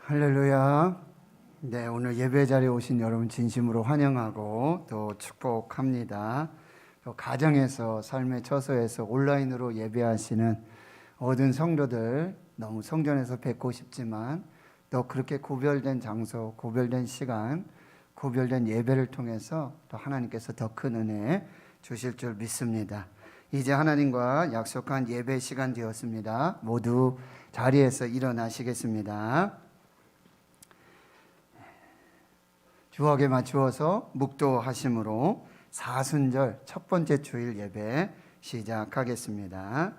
할렐루야. 네, 오늘 예배 자리에 오신 여러분 진심으로 환영하고 또 축복합니다. 또 가정에서 삶의 처소에서 온라인으로 예배하시는 모든 성도들 너무 성전에서 뵙고 싶지만 또 그렇게 구별된 장소, 구별된 시간, 구별된 예배를 통해서 또 하나님께서 더 큰 은혜 주실 줄 믿습니다. 이제 하나님과 약속한 예배 시간 되었습니다. 모두 자리에서 일어나시겠습니다. 주옥에 맞추어서 묵도하심으로 사순절 첫 번째 주일 예배 시작하겠습니다.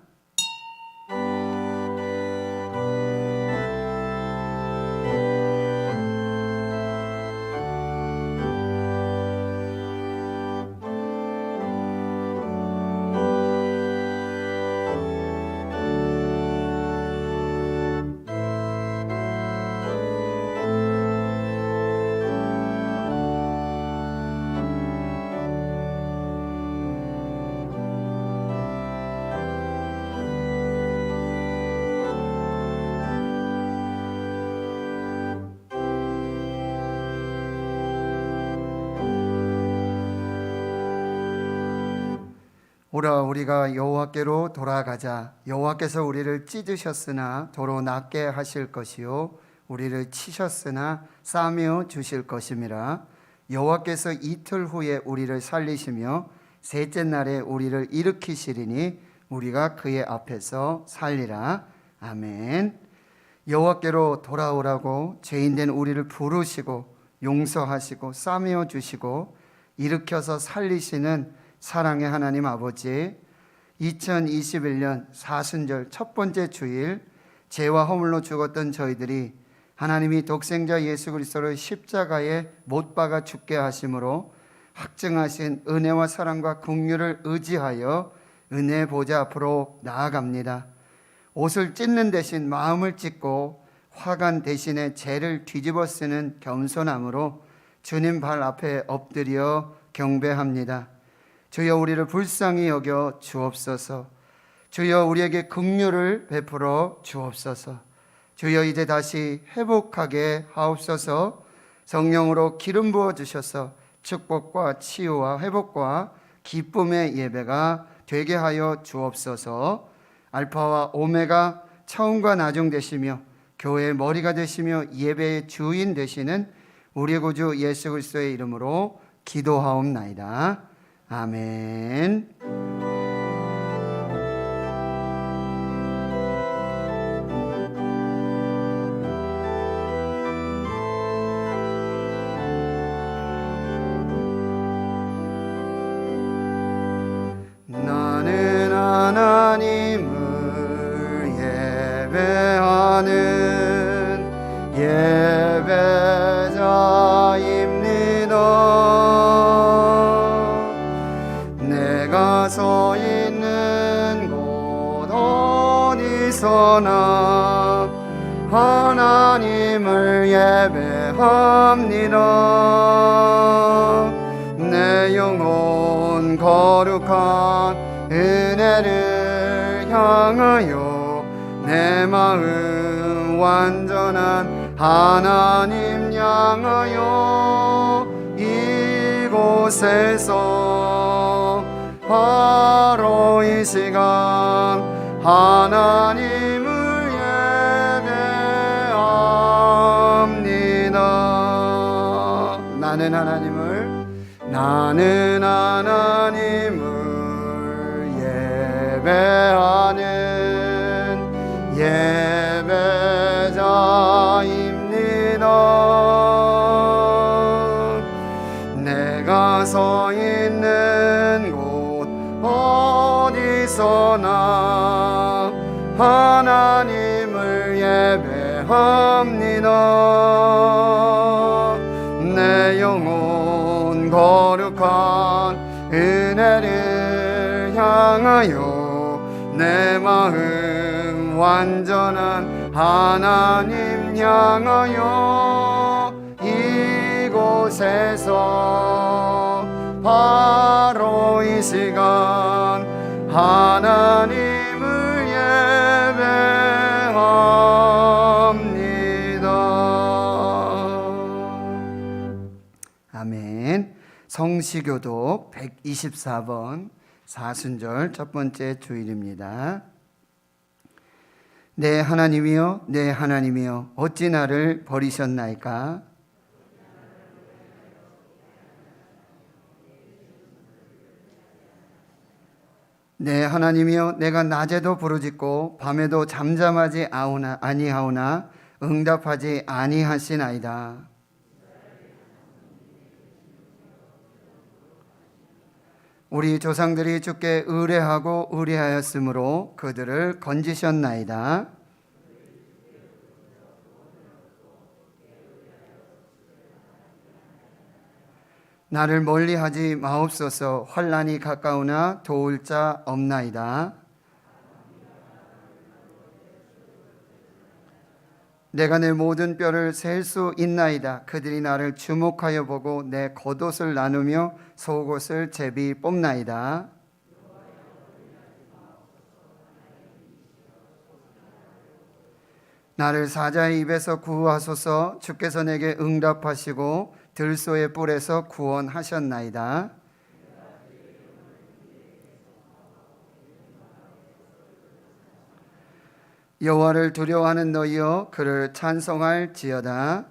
오라 우리가 여호와께로 돌아가자. 여호와께서 우리를 찢으셨으나 도로 낫게 하실 것이요 우리를 치셨으나 싸매어 주실 것임이라. 여호와께서 이틀 후에 우리를 살리시며 셋째 날에 우리를 일으키시리니 우리가 그의 앞에서 살리라. 아멘. 여호와께로 돌아오라고 죄인된 우리를 부르시고 용서하시고 싸매어 주시고 일으켜서 살리시는 사랑의 하나님 아버지, 2021년 사순절 첫 번째 주일 죄와 허물로 죽었던 저희들이 하나님이 독생자 예수 그리스도를 십자가에 못 박아 죽게 하심으로 확증하신 은혜와 사랑과 긍휼을 의지하여 은혜 보좌 앞으로 나아갑니다. 옷을 찢는 대신 마음을 찢고 화관 대신에 죄를 뒤집어 쓰는 겸손함으로 주님 발 앞에 엎드려 경배합니다. 주여 우리를 불쌍히 여겨 주옵소서. 주여 우리에게 긍휼을 베풀어 주옵소서. 주여 이제 다시 회복하게 하옵소서. 성령으로 기름 부어 주셔서 축복과 치유와 회복과 기쁨의 예배가 되게 하여 주옵소서. 알파와 오메가 처음과 나중 되시며 교회의 머리가 되시며 예배의 주인 되시는 우리 구주 예수 그리스도의 이름으로 기도하옵나이다. 아멘. 나는 하나님을 예배하는 예배자입니다. 서 있는 곳 어디서나 하나님을 예배합니다. 내 영혼 거룩한 은혜를 향하여 내 마음 완전한 하나님 향하여 이곳에서 바로 이 시간 하나님을 예배합니다. 나는 하나님을 예배하는 예배자입니다. 내가 서 있는 곳 어디서나 하나님을 예배합니다. 내 영혼 거룩한 은혜를 향하여 내 마음 완전한 하나님 향하여 이곳에서 바로 이 시간 하나님을 예배합니다. 성시교독 124번 사순절 첫 번째 주일입니다. 내 하나님이여, 내 하나님이여, 어찌 나를 버리셨나이까? 내 하나님이여, 내가 낮에도 부르짖고 밤에도 잠잠하지 아니하오나 응답하지 아니하시나이다. 우리 조상들이 주께 의뢰하고 의뢰하였으므로 그들을 건지셨나이다. 나를 멀리하지 마옵소서. 환난이 가까우나 도울 자 없나이다. 내가 내 모든 뼈를 셀 수 있나이다. 그들이 나를 주목하여 보고 내 겉옷을 나누며 속옷을 제비 뽑나이다. 나를 사자의 입에서 구하소서. 주께서 내게 응답하시고 들소의 뿔에서 구원하셨나이다. 여호와를 두려워하는 너희여, 그를 찬송할지어다.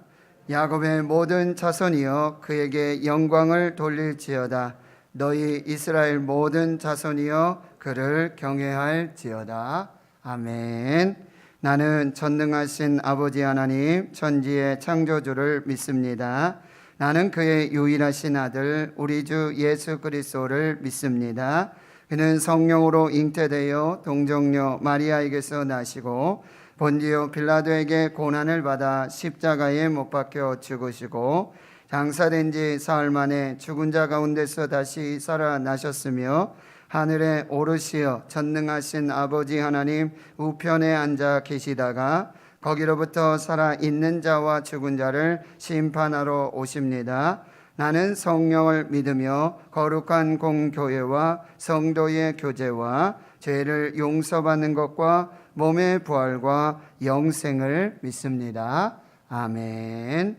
야곱의 모든 자손이여, 그에게 영광을 돌릴지어다. 너희 이스라엘 모든 자손이여, 그를 경외할지어다. 아멘. 나는 전능하신 아버지 하나님, 천지의 창조주를 믿습니다. 나는 그의 유일하신 아들 우리 주 예수 그리스도를 믿습니다. 그는 성령으로 잉태되어 동정녀 마리아에게서 나시고 본디오 빌라도에게 고난을 받아 십자가에 못 박혀 죽으시고 장사된 지 사흘 만에 죽은 자 가운데서 다시 살아나셨으며 하늘에 오르시어 전능하신 아버지 하나님 우편에 앉아 계시다가 거기로부터 살아있는 자와 죽은 자를 심판하러 오십니다. 나는 성령을 믿으며 거룩한 공교회와 성도의 교제와 죄를 용서받는 것과 몸의 부활과 영생을 믿습니다. 아멘.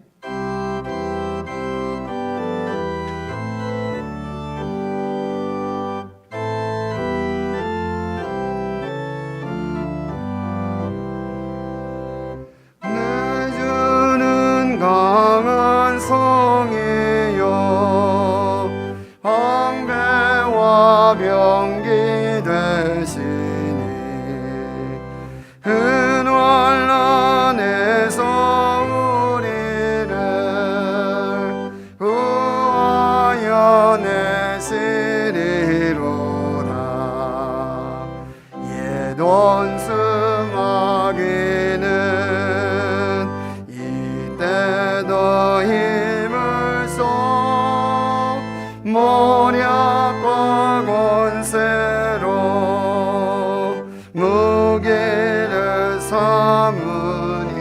내 주는 강한 성이요 방배와 병기 되시니 근환난에서 우리를 구하여 내시리로다. 예돈승하기는 이때도 힘을 써 모략과 권세로 무기를 삼으니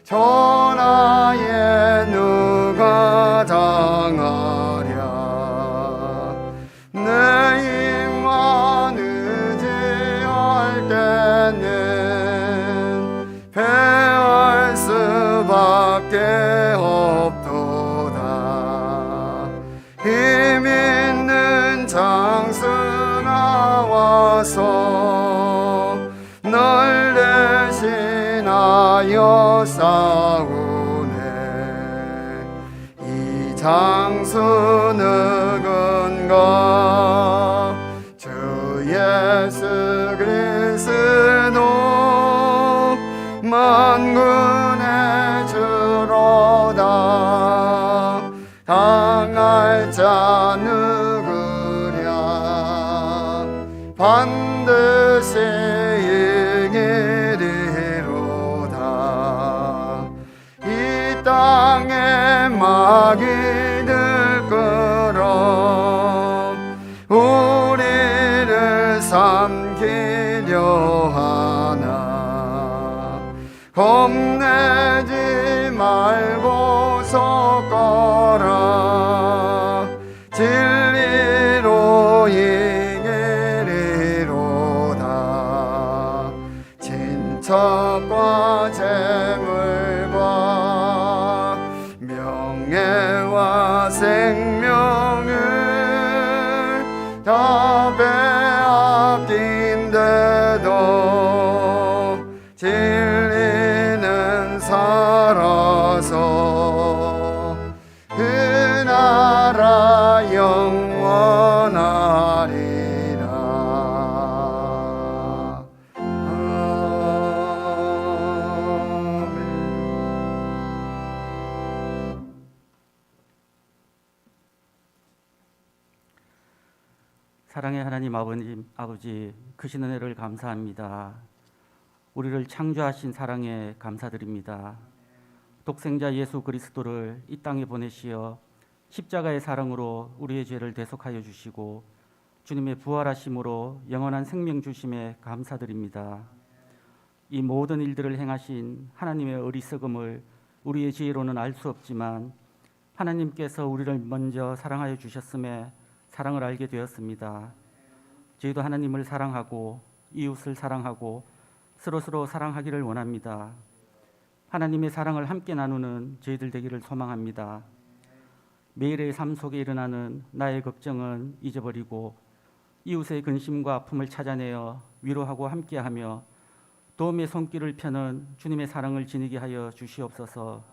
전하에 누가 당하랴. 내 힘만 의지할 때는 패할 수밖에 없도다. 힘 있는 장수 나와서 널 대신하여 싸우네. 이 장수 누군가? 주 예수 그리스도 만군의 주로다. 당할 자 누구랴? 반드시 이기리로다. 이 땅에 마귀 들끓어 우리를 삼키려 하나. 겁내지 말고 섰거라. 진리로 이기리로다. 친척과 재물과 명예와 생명을 다 빼앗긴데도 진리는 살아서 그 나라 영원하리라. 아멘. 사랑의 하나님 아버지 크신 은혜를 감사합니다. 우리를 창조하신 사랑에 감사드립니다. 독생자 예수 그리스도를 이 땅에 보내시어 십자가의 사랑으로 우리의 죄를 대속하여 주시고 주님의 부활하심으로 영원한 생명 주심에 감사드립니다. 이 모든 일들을 행하신 하나님의 어리석음을 우리의 지혜로는 알 수 없지만 하나님께서 우리를 먼저 사랑하여 주셨음에 사랑을 알게 되었습니다. 저희도 하나님을 사랑하고 이웃을 사랑하고 서로 사랑하기를 원합니다. 하나님의 사랑을 함께 나누는 저희들 되기를 소망합니다. 매일의 삶 속에 일어나는 나의 걱정은 잊어버리고 이웃의 근심과 아픔을 찾아내어 위로하고 함께하며 도움의 손길을 펴는 주님의 사랑을 지니게 하여 주시옵소서.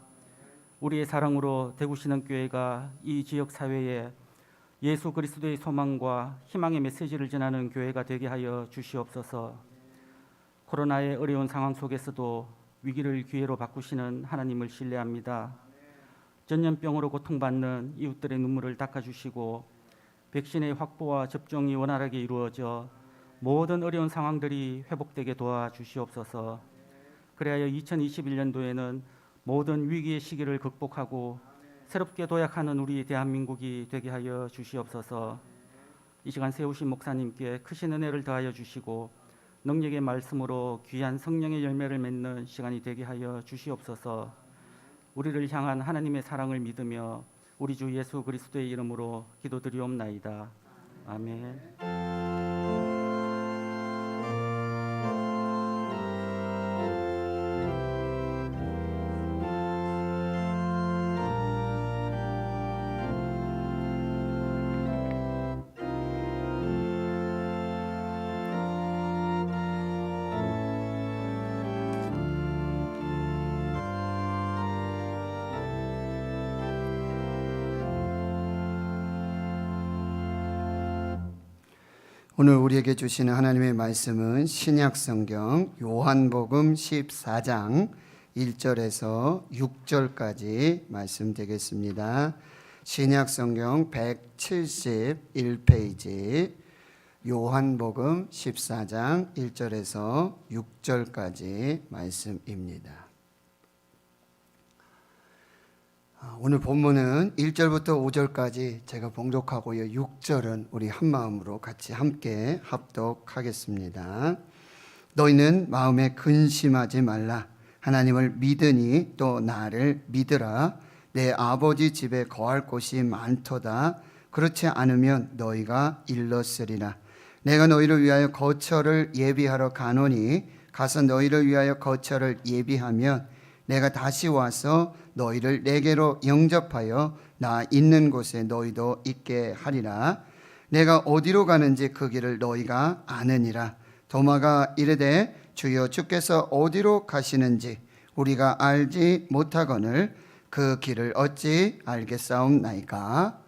우리의 사랑으로 대구신흥교회가 이 지역 사회에 예수 그리스도의 소망과 희망의 메시지를 전하는 교회가 되게 하여 주시옵소서. 코로나의 어려운 상황 속에서도 위기를 기회로 바꾸시는 하나님을 신뢰합니다. 전염병으로 고통받는 이웃들의 눈물을 닦아주시고 백신의 확보와 접종이 원활하게 이루어져 모든 어려운 상황들이 회복되게 도와주시옵소서. 그래야 2021년도에는 모든 위기의 시기를 극복하고 새롭게 도약하는 우리 대한민국이 되게 하여 주시옵소서. 이 시간 세우신 목사님께 크신 은혜를 더하여 주시고 능력의 말씀으로 귀한 성령의 열매를 맺는 시간이 되게 하여 주시옵소서. 우리를 향한 하나님의 사랑을 믿으며 우리 주 예수 그리스도의 이름으로 기도드리옵나이다. 아멘. 오늘 우리에게 주시는 하나님의 말씀은 신약성경 요한복음 14장 1절에서 6절까지 말씀 되겠습니다. 신약성경 171페이지 요한복음 14장 1절에서 6절까지 말씀입니다. 오늘 본문은 1절부터 5절까지 제가 봉독하고요. 6절은 우리 한마음으로 같이 함께 합독하겠습니다. 너희는 마음에 근심하지 말라. 하나님을 믿으니 또 나를 믿으라. 내 아버지 집에 거할 곳이 많도다. 그렇지 않으면 너희가 일렀으리라. 내가 너희를 위하여 거처를 예비하러 가노니 가서 너희를 위하여 거처를 예비하면 내가 다시 와서 너희를 내게로 영접하여 나 있는 곳에 너희도 있게 하리라. 내가 어디로 가는지 그 길을 너희가 아느니라. 도마가 이르되 주여 주께서 어디로 가시는지 우리가 알지 못하거늘 그 길을 어찌 알겠사옵나이까.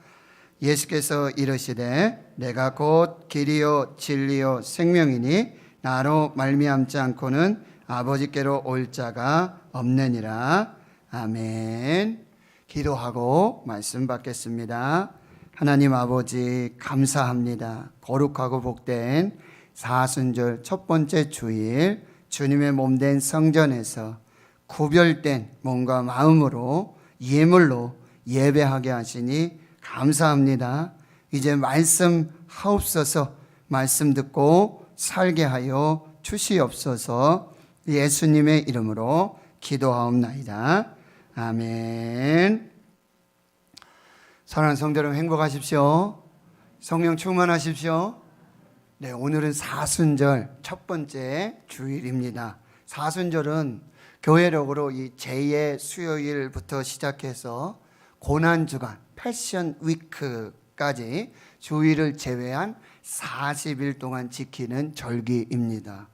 예수께서 이르시되 내가 곧 길이요 진리요 생명이니 나로 말미암지 않고는 아버지께로 올 자가 없느니라. 아멘. 기도하고 말씀 받겠습니다. 하나님 아버지 감사합니다. 거룩하고 복된 사순절 첫 번째 주일 주님의 몸된 성전에서 구별된 몸과 마음으로 예물로 예배하게 하시니 감사합니다. 이제 말씀 하옵소서. 말씀 듣고 살게 하여 주시옵소서. 예수님의 이름으로 기도하옵나이다. 아멘. 사랑하는 성도 여러분, 행복하십시오. 성령 충만하십시오. 네, 오늘은 사순절 첫 번째 주일입니다. 사순절은 교회력으로 이 제2의 수요일부터 시작해서 고난주간 패션 위크까지 주일을 제외한 40일 동안 지키는 절기입니다.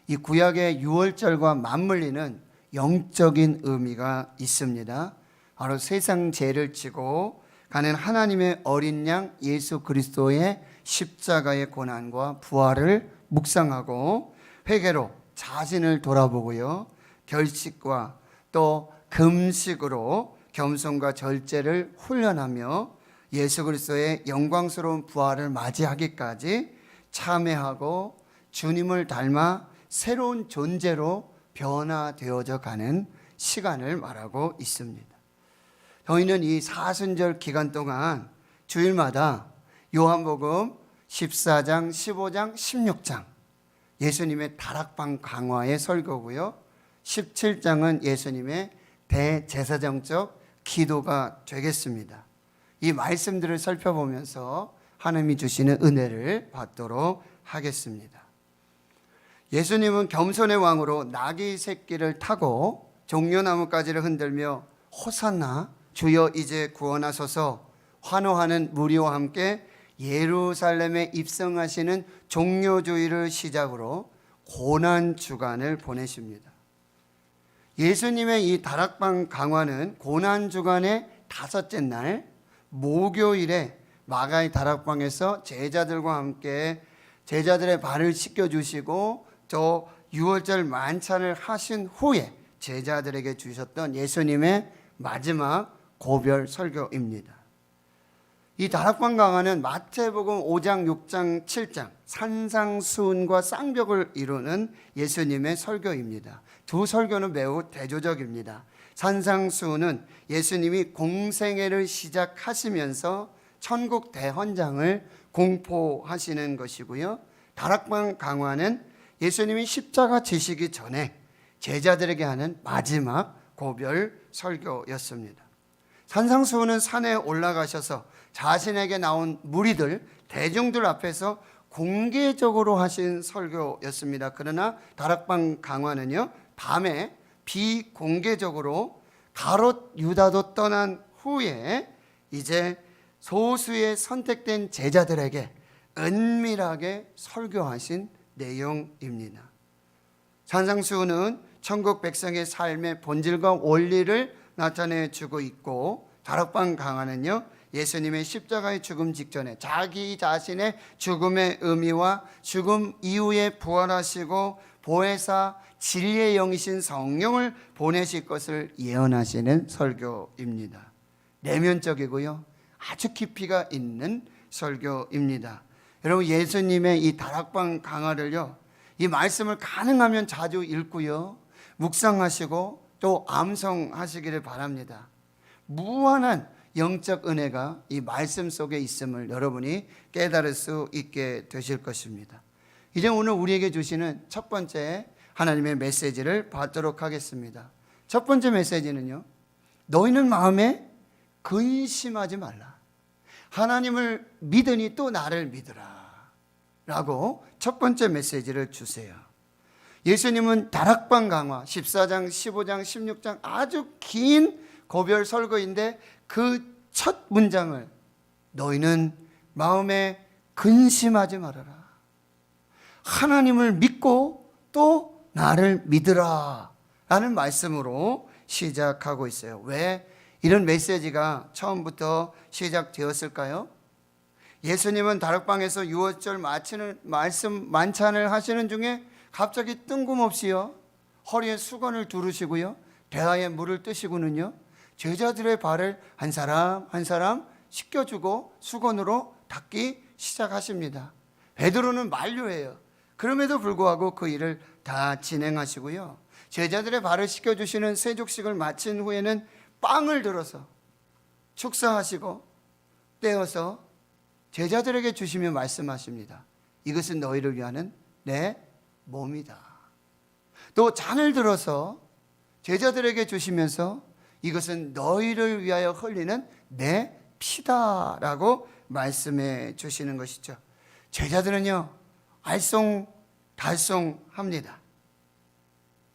이 구약의 유월절과 맞물리는 영적인 의미가 있습니다. 바로 세상 죄를 지고 가는 하나님의 어린 양 예수 그리스도의 십자가의 고난과 부활을 묵상하고 회개로 자신을 돌아보고요, 결식과 또 금식으로 겸손과 절제를 훈련하며 예수 그리스도의 영광스러운 부활을 맞이하기까지 참회하고 주님을 닮아 새로운 존재로 변화되어져 가는 시간을 말하고 있습니다. 저희는 이 사순절 기간 동안 주일마다 요한복음 14장, 15장, 16장 예수님의 다락방 강화의 설교고요, 17장은 예수님의 대제사장적 기도가 되겠습니다. 이 말씀들을 살펴보면서 하나님이 주시는 은혜를 받도록 하겠습니다. 예수님은 겸손의 왕으로 나귀 새끼를 타고 종려나무 가지를 흔들며 호산나 주여 이제 구원하소서 환호하는 무리와 함께 예루살렘에 입성하시는 종려주의를 시작으로 고난주간을 보내십니다. 예수님의 이 다락방 강화는 고난주간의 다섯째 날 목요일에 마가의 다락방에서 제자들과 함께 제자들의 발을 씻겨주시고 또 유월절 만찬을 하신 후에 제자들에게 주셨던 예수님의 마지막 고별 설교입니다. 이 다락방 강화는 마태복음 5장, 6장, 7장 산상수훈과 쌍벽을 이루는 예수님의 설교입니다. 두 설교는 매우 대조적입니다. 산상수훈은 예수님이 공생애를 시작하시면서 천국 대헌장을 공포하시는 것이고요, 다락방 강화는 예수님이 십자가 지시기 전에 제자들에게 하는 마지막 고별 설교였습니다. 산상수훈은 산에 올라가셔서 자신에게 나온 무리들, 대중들 앞에서 공개적으로 하신 설교였습니다. 그러나 다락방 강화는요, 밤에 비공개적으로 가롯 유다도 떠난 후에 이제 소수의 선택된 제자들에게 은밀하게 설교하신 내용입니다. 산상수훈은 천국 백성의 삶의 본질과 원리를 나타내 주고 있고, 다락방 강화는요, 예수님의 십자가의 죽음 직전에 자기 자신의 죽음의 의미와 죽음 이후에 부활하시고 보혜사 진리의 영이신 성령을 보내실 것을 예언하시는 설교입니다. 내면적이고요, 아주 깊이가 있는 설교입니다. 여러분, 예수님의 이 다락방 강화를요, 이 말씀을 가능하면 자주 읽고요, 묵상하시고 또 암송하시기를 바랍니다. 무한한 영적 은혜가 이 말씀 속에 있음을 여러분이 깨달을 수 있게 되실 것입니다. 이제 오늘 우리에게 주시는 첫 번째 하나님의 메시지를 받도록 하겠습니다. 첫 번째 메시지는요, 너희는 마음에 근심하지 말라. 하나님을 믿으니 또 나를 믿으라 라고 첫 번째 메시지를 주세요. 예수님은 다락방 강화 14장, 15장, 16장 아주 긴 고별 설교인데 그 첫 문장을 너희는 마음에 근심하지 말아라. 하나님을 믿고 또 나를 믿으라 라는 말씀으로 시작하고 있어요. 왜 이런 메시지가 처음부터 시작되었을까요? 예수님은 다락방에서 유월절 마치는 말씀 만찬을 하시는 중에 갑자기 뜬금없이요, 허리에 수건을 두르시고요, 대하에 물을 뜨시고는요, 제자들의 발을 한 사람 한 사람 씻겨주고 수건으로 닦기 시작하십니다. 베드로는 만류해요. 그럼에도 불구하고 그 일을 다 진행하시고요, 제자들의 발을 씻겨주시는 세족식을 마친 후에는 빵을 들어서 축사하시고 떼어서 제자들에게 주시며 말씀하십니다. 이것은 너희를 위하는 내 몸이다. 또 잔을 들어서 제자들에게 주시면서 이것은 너희를 위하여 흘리는 내 피다라고 말씀해 주시는 것이죠. 제자들은요, 알쏭달쏭합니다.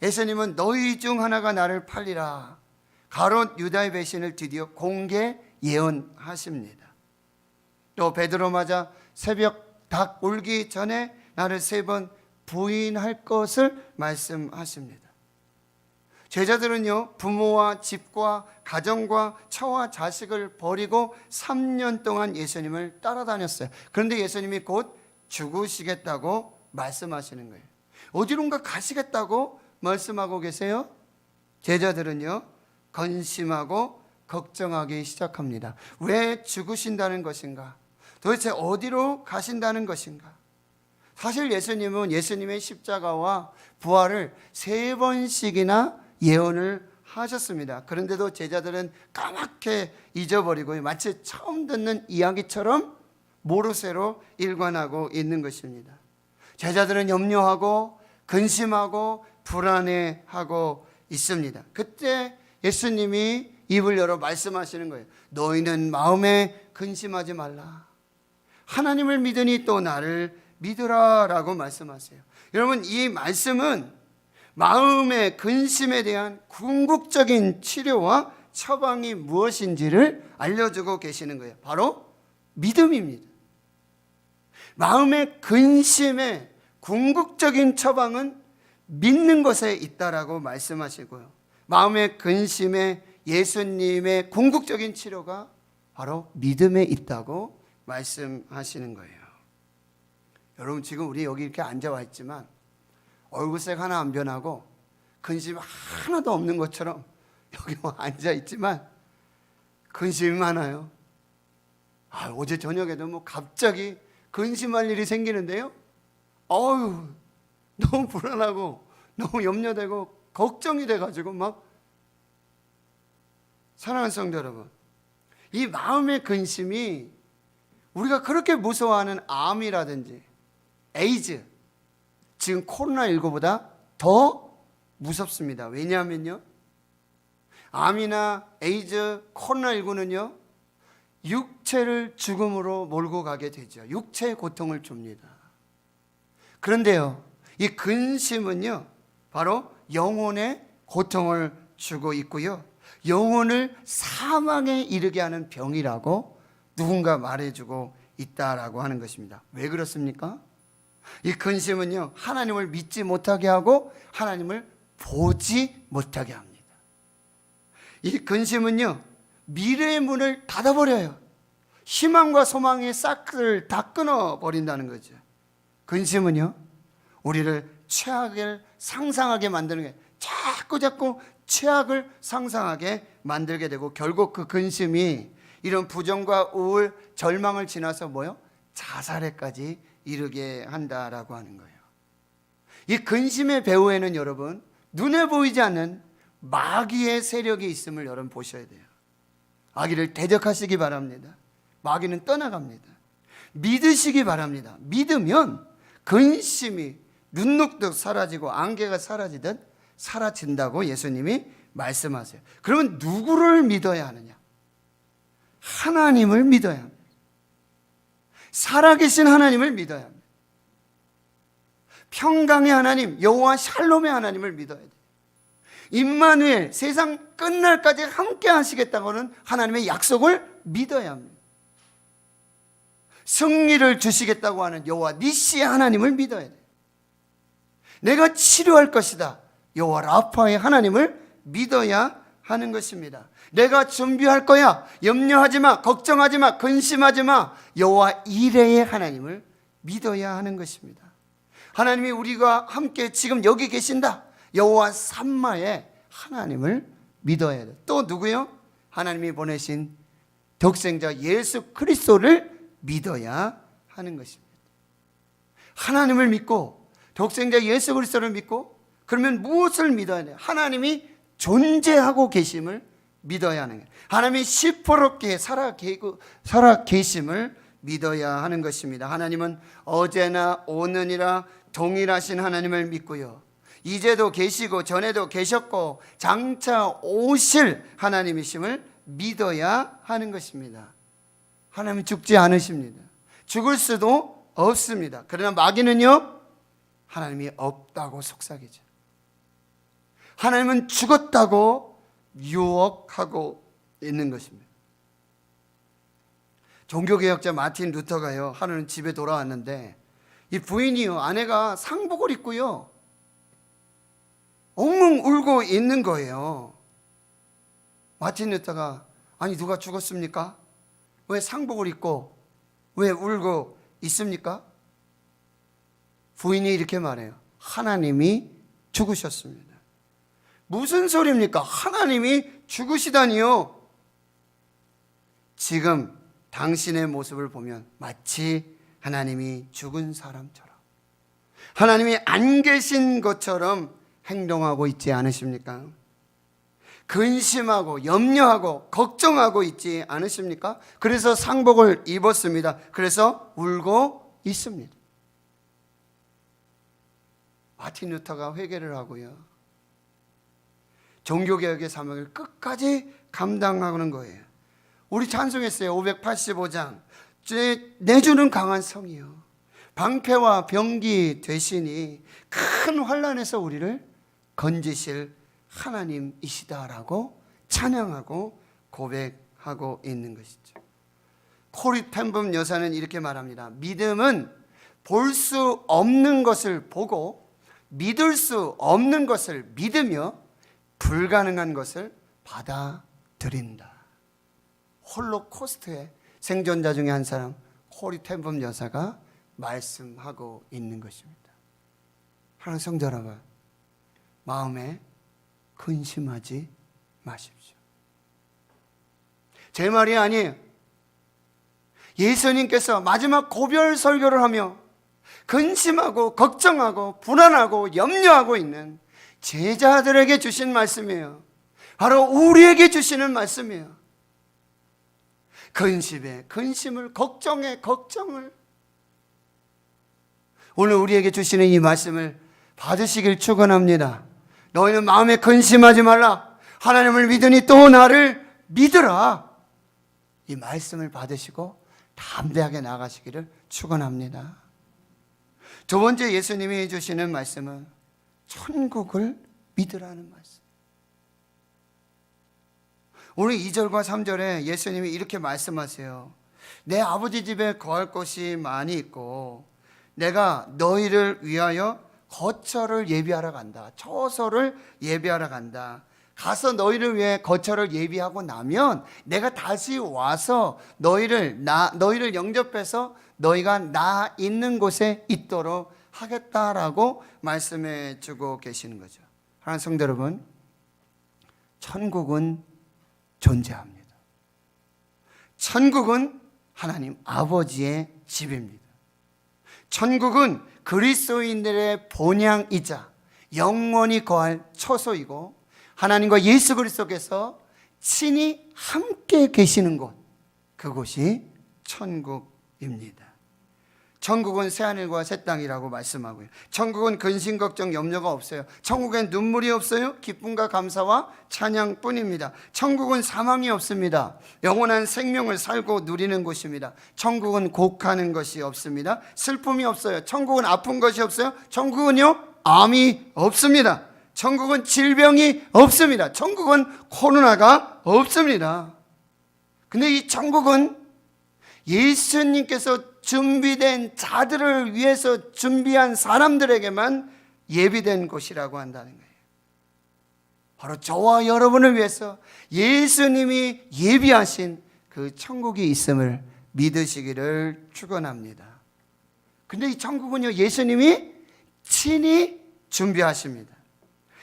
예수님은 너희 중 하나가 나를 팔리라, 가롯 유다의 배신을 드디어 공개 예언하십니다. 또 베드로 맞아 새벽 닭 울기 전에 나를 3번 부인할 것을 말씀하십니다. 제자들은요, 부모와 집과 가정과 처와 자식을 버리고 3년 동안 예수님을 따라다녔어요. 그런데 예수님이 곧 죽으시겠다고 말씀하시는 거예요. 어디론가 가시겠다고 말씀하고 계세요. 제자들은요, 건심하고 걱정하기 시작합니다. 왜 죽으신다는 것인가? 도대체 어디로 가신다는 것인가? 사실 예수님은 예수님의 십자가와 부활을 3번씩이나 예언을 하셨습니다. 그런데도 제자들은 까맣게 잊어버리고 마치 처음 듣는 이야기처럼 모르쇠로 일관하고 있는 것입니다. 제자들은 염려하고 근심하고 불안해하고 있습니다. 그때 예수님이 입을 열어 말씀하시는 거예요. 너희는 마음에 근심하지 말라. 하나님을 믿으니 또 나를 믿으라 라고 말씀하세요. 여러분, 이 말씀은 마음의 근심에 대한 궁극적인 치료와 처방이 무엇인지를 알려주고 계시는 거예요. 바로 믿음입니다. 마음의 근심의 궁극적인 처방은 믿는 것에 있다라고 말씀하시고요. 마음의 근심에 예수님의 궁극적인 치료가 바로 믿음에 있다고 말씀하시는 거예요. 여러분, 지금 우리 여기 이렇게 앉아와 있지만 얼굴색 하나 안 변하고 근심 하나도 없는 것처럼 여기 앉아 있지만 근심이 많아요. 어제 저녁에도 갑자기 근심할 일이 생기는데요. 너무 불안하고 너무 염려되고 걱정이 돼가지고 사랑하는 성도 여러분, 이 마음의 근심이 우리가 그렇게 무서워하는 암이라든지 에이즈, 지금 코로나19보다 더 무섭습니다. 왜냐하면요, 암이나 에이즈, 코로나19는요 육체를 죽음으로 몰고 가게 되죠. 육체의 고통을 줍니다. 그런데요, 이 근심은요 바로 영혼의 고통을 주고 있고요, 영혼을 사망에 이르게 하는 병이라고 누군가 말해주고 있다라고 하는 것입니다. 왜 그렇습니까? 이 근심은요, 하나님을 믿지 못하게 하고 하나님을 보지 못하게 합니다. 이 근심은요, 미래의 문을 닫아버려요. 희망과 소망의 사클을 다 끊어버린다는 거죠. 근심은요, 우리를 최악을 상상하게 만드는 게, 자꾸 최악을 상상하게 만들게 되고, 결국 그 근심이 이런 부정과 우울, 절망을 지나서 자살에까지 이르게 한다라고 하는 거예요. 이 근심의 배후에는 여러분, 눈에 보이지 않는 마귀의 세력이 있음을 여러분 보셔야 돼요. 마귀를 대적하시기 바랍니다. 마귀는 떠나갑니다. 믿으시기 바랍니다. 믿으면 근심이 눈녹듯 사라지고 안개가 사라지듯 사라진다고 예수님이 말씀하세요. 그러면 누구를 믿어야 하느냐? 하나님을 믿어야 합니다. 살아계신 하나님을 믿어야 합니다. 평강의 하나님, 여호와 샬롬의 하나님을 믿어야 돼요. 임마누엘, 세상 끝날까지 함께 하시겠다고는 하나님의 약속을 믿어야 합니다. 승리를 주시겠다고 하는 여호와 니시의 하나님을 믿어야 돼요. 내가 치료할 것이다, 여호와 라파의 하나님을 믿어야 하는 것입니다. 내가 준비할 거야, 염려하지 마, 걱정하지 마, 근심하지 마, 여호와 이레의 하나님을 믿어야 하는 것입니다. 하나님이 우리가 함께 지금 여기 계신다, 여호와 삼마의 하나님을 믿어야 돼요. 또 누구요? 하나님이 보내신 독생자 예수 그리스도를 믿어야 하는 것입니다. 하나님을 믿고 독생자 예수 그리스도를 믿고, 그러면 무엇을 믿어야 돼요? 하나님이 존재하고 계심을 믿어야 하는 거예요. 하나님이 시퍼렇게 살아 계심을 믿어야 하는 것입니다. 하나님은 어제나 오늘이라 동일하신 하나님을 믿고요, 이제도 계시고 전에도 계셨고 장차 오실 하나님이심을 믿어야 하는 것입니다. 하나님은 죽지 않으십니다. 죽을 수도 없습니다. 그러나 마귀는요, 하나님이 없다고 속삭이죠. 하나님은 죽었다고 유혹하고 있는 것입니다. 종교개혁자 마틴 루터가요, 하루는 집에 돌아왔는데 이 부인이요, 아내가 상복을 입고요 엉엉 울고 있는 거예요. 마틴 루터가, 아니 누가 죽었습니까? 왜 상복을 입고 왜 울고 있습니까? 부인이 이렇게 말해요. 하나님이 죽으셨습니다. 무슨 소리입니까? 하나님이 죽으시다니요. 지금 당신의 모습을 보면 마치 하나님이 죽은 사람처럼, 하나님이 안 계신 것처럼 행동하고 있지 않으십니까? 근심하고 염려하고 걱정하고 있지 않으십니까? 그래서 상복을 입었습니다. 그래서 울고 있습니다. 마틴 루터가 회개를 하고요, 종교개혁의 사명을 끝까지 감당하는 거예요. 우리 찬송했어요. 585장. 내주는 강한 성이요, 방패와 병기 되시니 큰 환난에서 우리를 건지실 하나님이시다라고 찬양하고 고백하고 있는 것이죠. 코리 텐붐 여사는 이렇게 말합니다. 믿음은 볼 수 없는 것을 보고 믿을 수 없는 것을 믿으며 불가능한 것을 받아들인다. 홀로코스트의 생존자 중에 한 사람, 코리 텐붐 여사가 말씀하고 있는 것입니다. 하나님 성도 여러분, 마음에 근심하지 마십시오. 제 말이 아니에요. 예수님께서 마지막 고별 설교를 하며 근심하고 걱정하고 불안하고 염려하고 있는 제자들에게 주신 말씀이에요. 바로 우리에게 주시는 말씀이에요. 근심에 근심을, 걱정에 걱정을. 오늘 우리에게 주시는 이 말씀을 받으시길 축원합니다. 너희는 마음에 근심하지 말라. 하나님을 믿으니 또 나를 믿으라. 이 말씀을 받으시고 담대하게 나가시기를 축원합니다. 두 번째 예수님이 주시는 말씀은 천국을 믿으라는 말씀. 오늘 2절과 3절에 예수님이 이렇게 말씀하세요. 내 아버지 집에 거할 곳이 많이 있고 내가 너희를 위하여 거처를 예비하러 간다. 처소를 예비하러 간다. 가서 너희를 위해 거처를 예비하고 나면 내가 다시 와서 너희를 영접해서 너희가 나 있는 곳에 있도록 하겠다라고 말씀해 주고 계시는 거죠. 하나님 성도 여러분, 천국은 존재합니다. 천국은 하나님 아버지의 집입니다. 천국은 그리스도인들의 본향이자 영원히 거할 처소이고 하나님과 예수 그리스도께서 친히 함께 계시는 곳, 그곳이 천국입니다. 천국은 새하늘과 새 땅이라고 말씀하고요. 천국은 근심 걱정 염려가 없어요. 천국엔 눈물이 없어요. 기쁨과 감사와 찬양뿐입니다. 천국은 사망이 없습니다. 영원한 생명을 살고 누리는 곳입니다. 천국은 곡하는 것이 없습니다. 슬픔이 없어요. 천국은 아픈 것이 없어요. 천국은요, 암이 없습니다. 천국은 질병이 없습니다. 천국은 코로나가 없습니다. 근데 이 천국은 예수님께서 준비된 자들을 위해서 준비한 사람들에게만 예비된 곳이라고 한다는 거예요. 바로 저와 여러분을 위해서 예수님이 예비하신 그 천국이 있음을 믿으시기를 축원합니다. 근데 이 천국은요, 예수님이 친히 준비하십니다.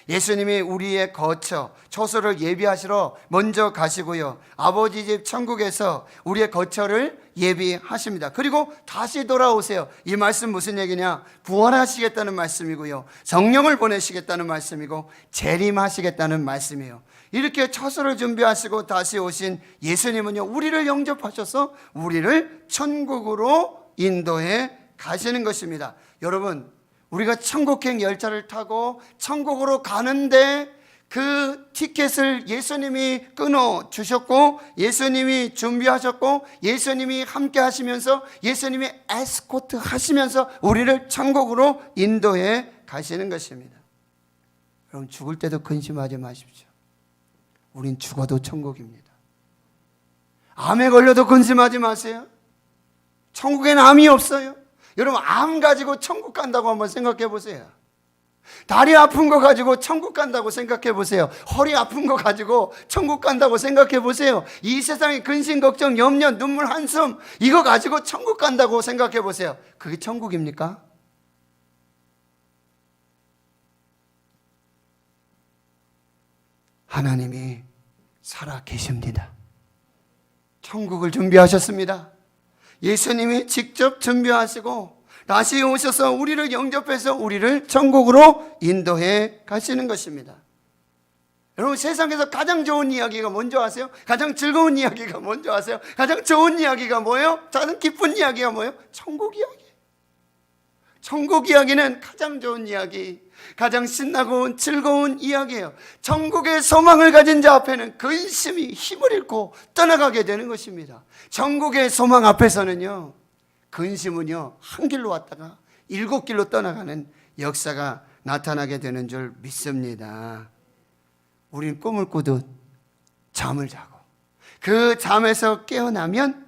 예수님이 우리의 거처, 처소를 예비하시러 먼저 가시고요, 아버지 집 천국에서 우리의 거처를 예비하십니다. 그리고 다시 돌아오세요. 이 말씀 무슨 얘기냐? 부활하시겠다는 말씀이고요, 성령을 보내시겠다는 말씀이고 재림하시겠다는 말씀이에요. 이렇게 처소를 준비하시고 다시 오신 예수님은요, 우리를 영접하셔서 우리를 천국으로 인도해 가시는 것입니다. 여러분, 우리가 천국행 열차를 타고 천국으로 가는데 그 티켓을 예수님이 끊어 주셨고 예수님이 준비하셨고 예수님이 함께 하시면서 예수님이 에스코트 하시면서 우리를 천국으로 인도해 가시는 것입니다. 여러분, 죽을 때도 근심하지 마십시오. 우린 죽어도 천국입니다. 암에 걸려도 근심하지 마세요. 천국에는 암이 없어요. 여러분, 암 가지고 천국 간다고 한번 생각해 보세요. 다리 아픈 거 가지고 천국 간다고 생각해 보세요. 허리 아픈 거 가지고 천국 간다고 생각해 보세요. 이 세상의 근심, 걱정, 염려, 눈물, 한숨, 이거 가지고 천국 간다고 생각해 보세요. 그게 천국입니까? 하나님이 살아 계십니다. 천국을 준비하셨습니다. 예수님이 직접 준비하시고 다시 오셔서 우리를 영접해서 우리를 천국으로 인도해 가시는 것입니다. 여러분, 세상에서 가장 좋은 이야기가 뭔지 아세요? 가장 즐거운 이야기가 뭔지 아세요? 가장 좋은 이야기가 뭐예요? 가장 기쁜 이야기가 뭐예요? 천국 이야기. 천국 이야기는 가장 좋은 이야기, 가장 신나고 즐거운 이야기예요. 천국의 소망을 가진 자 앞에는 근심이 힘을 잃고 떠나가게 되는 것입니다. 천국의 소망 앞에서는요, 근심은요, 한 길로 왔다가 7길로 떠나가는 역사가 나타나게 되는 줄 믿습니다. 우린 꿈을 꾸듯 잠을 자고 그 잠에서 깨어나면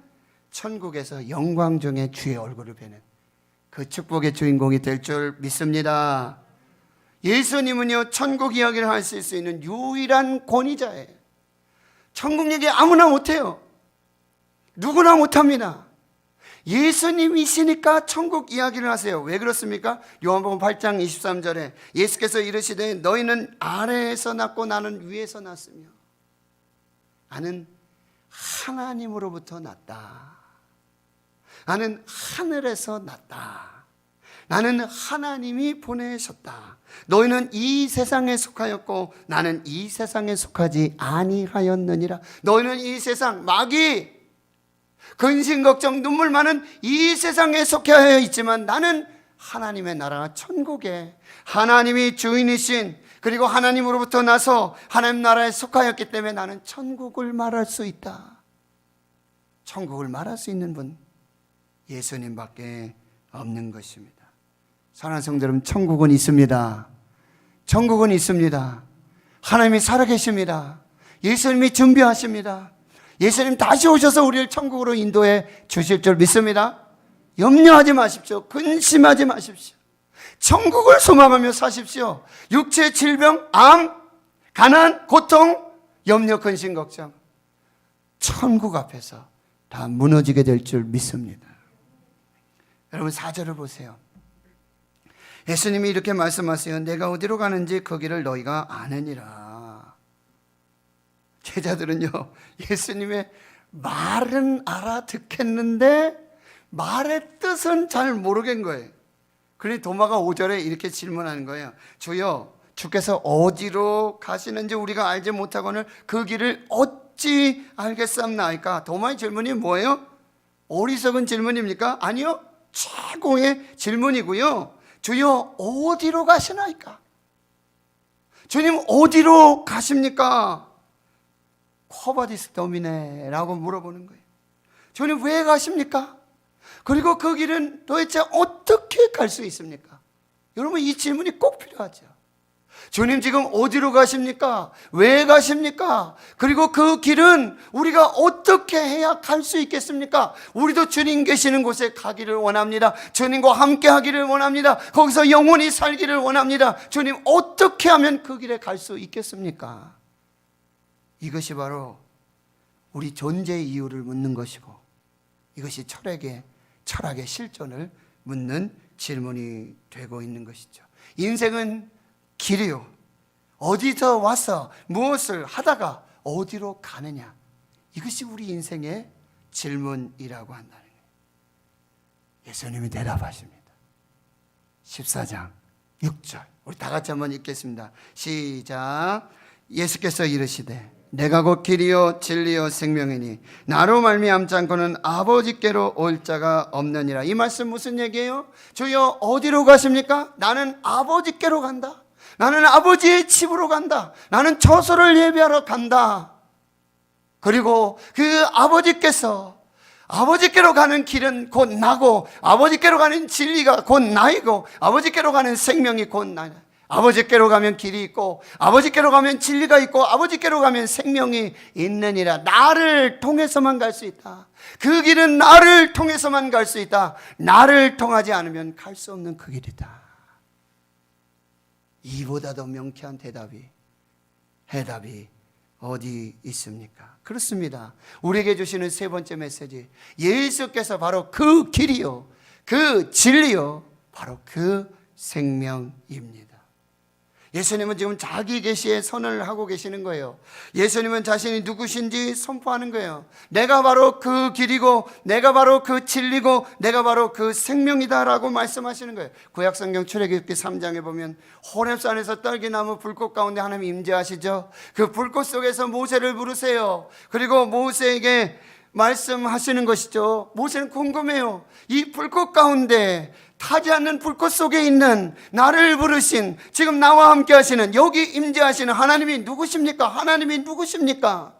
천국에서 영광 중에 주의 얼굴을 뵈는 그 축복의 주인공이 될 줄 믿습니다. 예수님은요, 천국 이야기를 하실 수 있는 유일한 권위자예요. 천국 얘기 아무나 못해요. 누구나 못합니다. 예수님이시니까 천국 이야기를 하세요. 왜 그렇습니까? 요한복음 8장 23절에 예수께서 이르시되 너희는 아래에서 났고 나는 위에서 났으며 나는 하나님으로부터 났다. 나는 하늘에서 났다. 나는 하나님이 보내셨다. 너희는 이 세상에 속하였고 나는 이 세상에 속하지 아니하였느니라. 너희는 이 세상, 마귀, 근심, 걱정, 눈물 많은 이 세상에 속해 있지만 나는 하나님의 나라 천국에 하나님이 주인이신, 그리고 하나님으로부터 나서 하나님 나라에 속하였기 때문에 나는 천국을 말할 수 있다. 천국을 말할 수 있는 분 예수님밖에 없는 것입니다. 사랑하는 성도 여러분, 천국은 있습니다. 천국은 있습니다. 하나님이 살아계십니다. 예수님이 준비하십니다. 예수님 다시 오셔서 우리를 천국으로 인도해 주실 줄 믿습니다. 염려하지 마십시오. 근심하지 마십시오. 천국을 소망하며 사십시오. 육체 질병, 암, 가난, 고통, 염려, 근심, 걱정, 천국 앞에서 다 무너지게 될 줄 믿습니다. 여러분, 4절을 보세요. 예수님이 이렇게 말씀하세요. 내가 어디로 가는지 그 길을 너희가 아느니라. 제자들은요, 예수님의 말은 알아듣겠는데 말의 뜻은 잘 모르겠는 거예요. 그러니 도마가 5절에 이렇게 질문하는 거예요. 주여, 주께서 어디로 가시는지 우리가 알지 못하거늘 그 길을 어찌 알겠사옵나이까? 도마의 질문이 뭐예요? 어리석은 질문입니까? 아니요, 최고의 질문이고요. 주여, 어디로 가시나이까? 주님, 어디로 가십니까? 코바디스 도미네 라고 물어보는 거예요. 주님, 왜 가십니까? 그리고 그 길은 도대체 어떻게 갈 수 있습니까? 여러분, 이 질문이 꼭 필요하죠. 주님, 지금 어디로 가십니까? 왜 가십니까? 그리고 그 길은 우리가 어떻게 해야 갈 수 있겠습니까? 우리도 주님 계시는 곳에 가기를 원합니다. 주님과 함께 하기를 원합니다. 거기서 영원히 살기를 원합니다. 주님, 어떻게 하면 그 길에 갈 수 있겠습니까? 이것이 바로 우리 존재의 이유를 묻는 것이고, 이것이 철학의 실존을 묻는 질문이 되고 있는 것이죠. 인생은 길이요. 어디서 와서 무엇을 하다가 어디로 가느냐, 이것이 우리 인생의 질문이라고 한다는 거예요. 예수님이 대답하십니다. 14장 6절 우리 다 같이 한번 읽겠습니다. 시작. 예수께서 이르시되 내가 곧 길이요 진리요 생명이니 나로 말미암지 않고는 아버지께로 올 자가 없느니라. 이 말씀 무슨 얘기예요? 주여, 어디로 가십니까? 나는 아버지께로 간다. 나는 아버지의 집으로 간다. 나는 처소를 예비하러 간다. 그리고 그 아버지께로 가는 길은 곧 나고, 아버지께로 가는 진리가 곧 나이고, 아버지께로 가는 생명이 곧 나이다. 아버지께로 가면 길이 있고 아버지께로 가면 진리가 있고 아버지께로 가면 생명이 있느니라. 나를 통해서만 갈 수 있다. 그 길은 나를 통해서만 갈 수 있다. 나를 통하지 않으면 갈 수 없는 그 길이다. 이보다 더 명쾌한 해답이 어디 있습니까? 그렇습니다. 우리에게 주시는 세 번째 메시지, 예수께서 바로 그 길이요, 그 진리요, 바로 그 생명입니다. 예수님은 지금 자기 계시에 선언을 하고 계시는 거예요. 예수님은 자신이 누구신지 선포하는 거예요. 내가 바로 그 길이고 내가 바로 그 진리고 내가 바로 그 생명이다라고 말씀하시는 거예요. 구약성경 출애굽기 3장에 보면 호렙산에서 떨기나무 불꽃 가운데 하나님 임재하시죠. 그 불꽃 속에서 모세를 부르세요. 그리고 모세에게 말씀하시는 것이죠. 모세는 궁금해요. 이 불꽃 가운데 타지 않는 불꽃 속에 있는 나를 부르신, 지금 나와 함께 하시는, 여기 임재하시는 하나님이 누구십니까? 하나님이 누구십니까?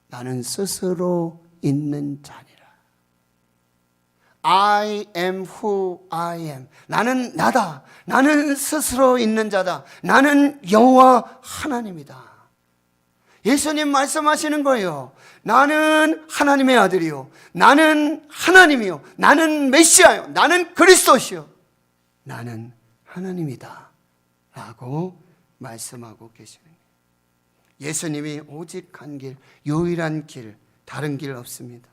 나는 스스로 있는 자니라. I am who I am. 나는 나다. 나는 스스로 있는 자다. 나는 여호와 하나님이다. 예수님 말씀하시는 거예요. 나는 하나님의 아들이요, 나는 하나님이요, 나는 메시아요, 나는 그리스도시요, 나는 하나님이다 라고 말씀하고 계시는 거예요. 예수님이 오직 한 길, 유일한 길, 다른 길 없습니다.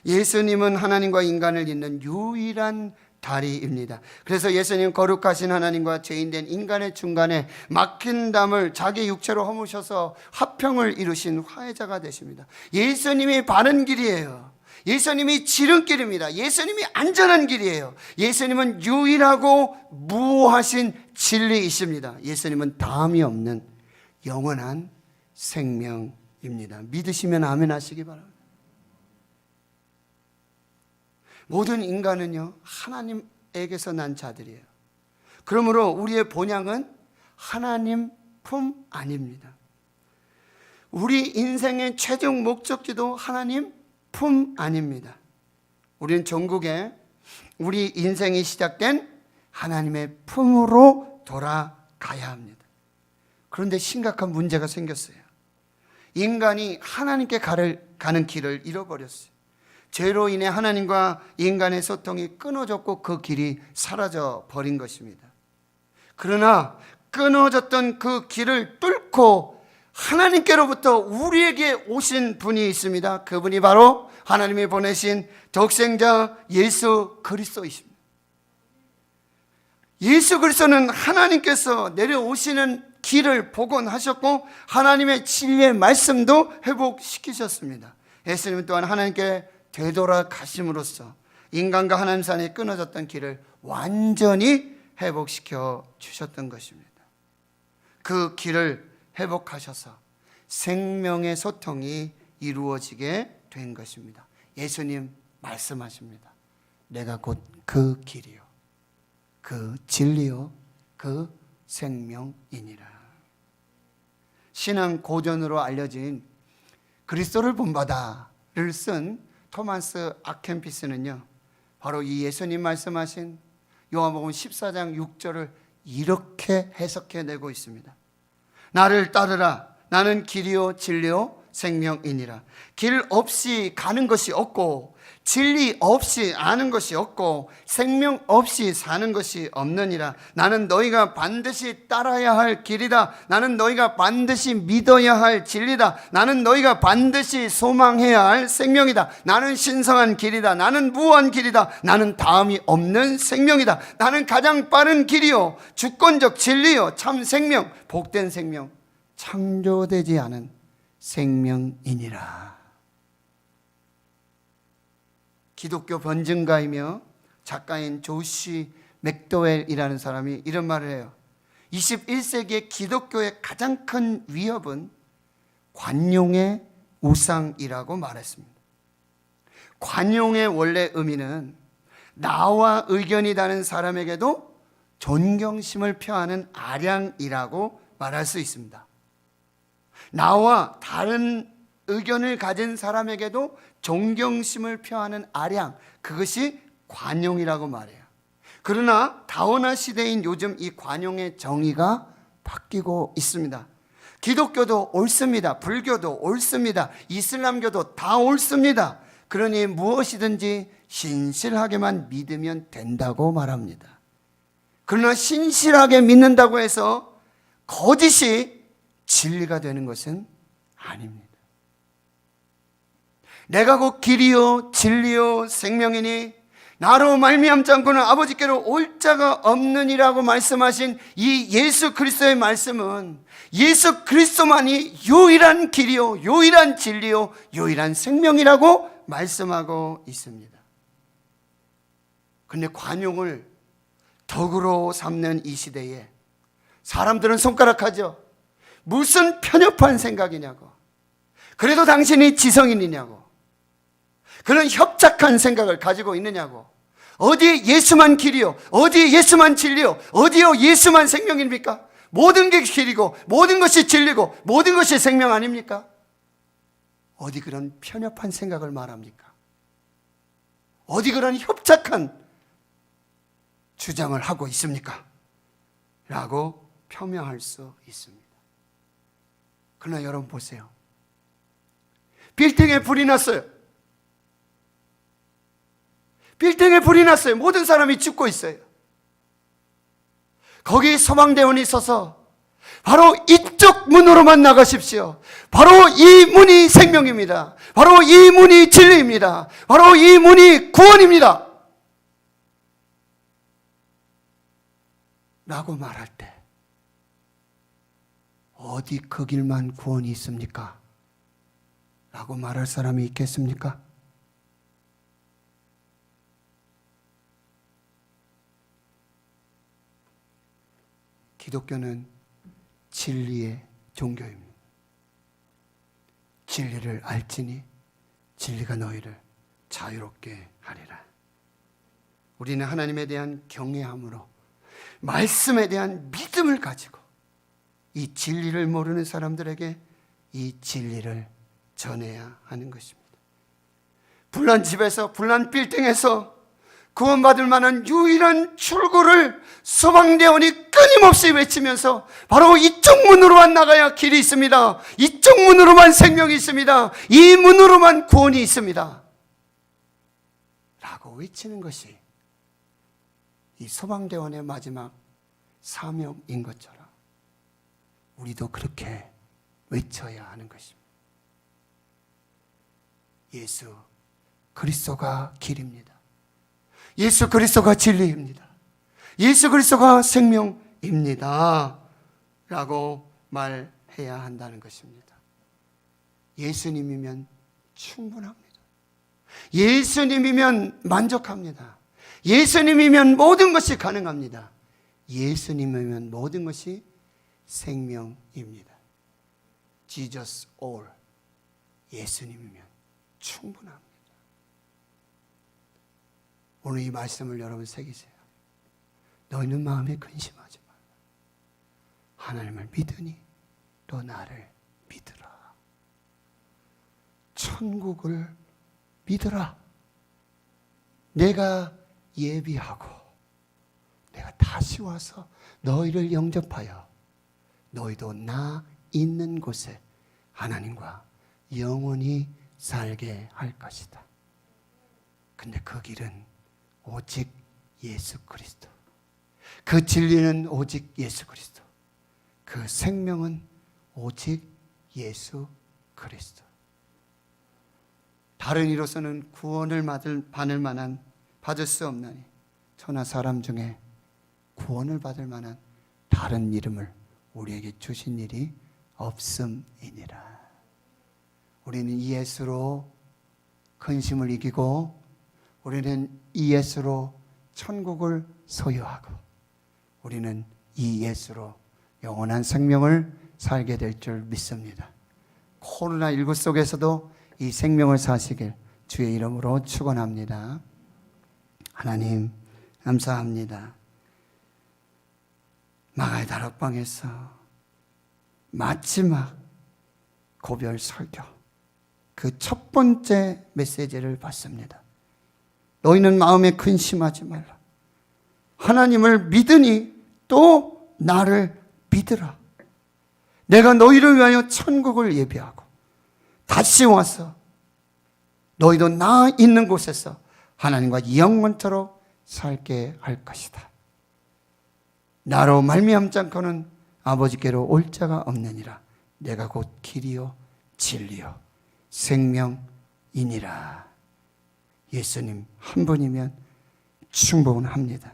예수님은 하나님과 인간을 잇는 유일한 다리입니다. 그래서 예수님 거룩하신 하나님과 죄인된 인간의 중간에 막힌 담을 자기 육체로 허무셔서 화평을 이루신 화해자가 되십니다. 예수님이 바른 길이에요. 예수님이 지름길입니다. 예수님이 안전한 길이에요. 예수님은 유일하고 무오하신 진리이십니다. 예수님은 다함이 없는 영원한 생명입니다. 믿으시면 아멘 하시기 바랍니다. 모든 인간은요, 하나님에게서 난 자들이에요. 그러므로 우리의 본향은 하나님 품 안입니다. 우리 인생의 최종 목적지도 하나님 품 안입니다. 우리는 전국에 우리 인생이 시작된 하나님의 품으로 돌아가야 합니다. 그런데 심각한 문제가 생겼어요. 인간이 하나님께 가는 길을 잃어버렸어요. 죄로 인해 하나님과 인간의 소통이 끊어졌고 그 길이 사라져 버린 것입니다. 그러나 끊어졌던 그 길을 뚫고 하나님께로부터 우리에게 오신 분이 있습니다. 그분이 바로 하나님이 보내신 독생자 예수 그리스도이십니다. 예수 그리스도는 하나님께서 내려오시는 길을 복원하셨고 하나님의 진리의 말씀도 회복시키셨습니다. 예수님은 또한 하나님께 되돌아가심으로써 인간과 하나님 사이에 끊어졌던 길을 완전히 회복시켜 주셨던 것입니다. 그 길을 회복하셔서 생명의 소통이 이루어지게 된 것입니다. 예수님 말씀하십니다. 내가 곧 그 길이요, 그 진리요, 그 생명이니라. 신앙 고전으로 알려진 그리스도를 본받아를 쓴 토마스 아켄피스는요, 바로 이 예수님 말씀하신 요한복음 14장 6절을 이렇게 해석해내고 있습니다. 나를 따르라. 나는 길이요 진리요 생명이니라. 길 없이 가는 것이 없고 진리 없이 아는 것이 없고 생명 없이 사는 것이 없느니라. 나는 너희가 반드시 따라야 할 길이다. 나는 너희가 반드시 믿어야 할 진리다. 나는 너희가 반드시 소망해야 할 생명이다. 나는 신성한 길이다. 나는 무한 길이다. 나는 다음이 없는 생명이다. 나는 가장 빠른 길이요 주권적 진리요 참 생명, 복된 생명, 창조되지 않은 생명이니라. 기독교 번증가이며 작가인 조시 맥도웰이라는 사람이 이런 말을 해요. 21세기의 기독교의 가장 큰 위협은 관용의 우상이라고 말했습니다. 관용의 원래 의미는 나와 의견이 다른 사람에게도 존경심을 표하는 아량이라고 말할 수 있습니다. 나와 다른 의견을 가진 사람에게도 존경심을 표하는 아량, 그것이 관용이라고 말해요. 그러나 다원화 시대인 요즘 이 관용의 정의가 바뀌고 있습니다. 기독교도 옳습니다. 불교도 옳습니다. 이슬람교도 다 옳습니다. 그러니 무엇이든지 신실하게만 믿으면 된다고 말합니다. 그러나 신실하게 믿는다고 해서 거짓이 진리가 되는 것은 아닙니다. 내가 곧 길이요 진리요 생명이니 나로 말미암지 않고는 아버지께로 올 자가 없느니라고 말씀하신 이 예수 그리스도의 말씀은 예수 그리스도만이 유일한 길이요 유일한 진리요 유일한 생명이라고 말씀하고 있습니다. 그런데 관용을 덕으로 삼는 이 시대에 사람들은 손가락하죠. 무슨 편협한 생각이냐고. 그래도 당신이 지성인이냐고. 그런 협착한 생각을 가지고 있느냐고. 어디에 예수만 길이요, 어디에 예수만 진리요, 어디요 예수만 생명입니까? 모든 게 길이고 모든 것이 진리고 모든 것이 생명 아닙니까? 어디 그런 편협한 생각을 말합니까? 어디 그런 협착한 주장을 하고 있습니까? 라고 표명할 수 있습니다. 그러나 여러분 보세요. 빌딩에 불이 났어요. 빌딩에 불이 났어요. 모든 사람이 죽고 있어요. 거기 소방대원이 서서 바로 이쪽 문으로만 나가십시오. 바로 이 문이 생명입니다. 바로 이 문이 진리입니다. 바로 이 문이 구원입니다. 라고 말할 때 어디 그 길만 구원이 있습니까? 라고 말할 사람이 있겠습니까? 기독교는 진리의 종교입니다. 진리를 알지니 진리가 너희를 자유롭게 하리라. 우리는 하나님에 대한 경외함으로 말씀에 대한 믿음을 가지고 이 진리를 모르는 사람들에게 이 진리를 전해야 하는 것입니다. 불난 집에서, 불난 빌딩에서 구원받을 만한 유일한 출구를 소방대원이 끊임없이 외치면서 바로 이쪽 문으로만 나가야 길이 있습니다. 이쪽 문으로만 생명이 있습니다. 이 문으로만 구원이 있습니다. 라고 외치는 것이 이 소방대원의 마지막 사명인 것처럼 우리도 그렇게 외쳐야 하는 것입니다. 예수 그리스도가 길입니다. 예수 그리스도가 진리입니다. 예수 그리스도가 생명입니다. 라고 말해야 한다는 것입니다. 예수님이면 충분합니다. 예수님이면 만족합니다. 예수님이면 모든 것이 가능합니다. 예수님이면 모든 것이 생명입니다. Jesus all. 예수님이면 충분합니다. 오늘 이 말씀을 여러분 새기세요. 너희는 마음에 근심하지 말라. 하나님을 믿으니 또 나를 믿으라. 천국을 믿으라. 내가 예비하고 내가 다시 와서 너희를 영접하여 너희도 나 있는 곳에 하나님과 영원히 살게 할 것이다. 근데 그 길은 오직 예수 그리스도. 그 진리는 오직 예수 그리스도. 그 생명은 오직 예수 그리스도. 다른 이로서는 구원을 받을 수 없나니 천하 사람 중에 구원을 받을 만한 다른 이름을 우리에게 주신 일이 없음이니라. 우리는 이 예수로 근심을 이기고 우리는 이 예수로 천국을 소유하고 우리는 이 예수로 영원한 생명을 살게 될 줄 믿습니다. 코로나19 속에서도 이 생명을 사시길 주의 이름으로 축원합니다. 하나님 감사합니다. 마가의 다락방에서 마지막 고별 설교 그 첫 번째 메시지를 받습니다. 너희는 마음에 근심하지 말라. 하나님을 믿으니 또 나를 믿으라. 내가 너희를 위하여 천국을 예비하고 다시 와서 너희도 나 있는 곳에서 하나님과 영원토록 살게 할 것이다. 나로 말미암지 않고는 아버지께로 올 자가 없느니라. 내가 곧 길이요 진리요 생명이니라. 예수님 한 분이면 충분합니다.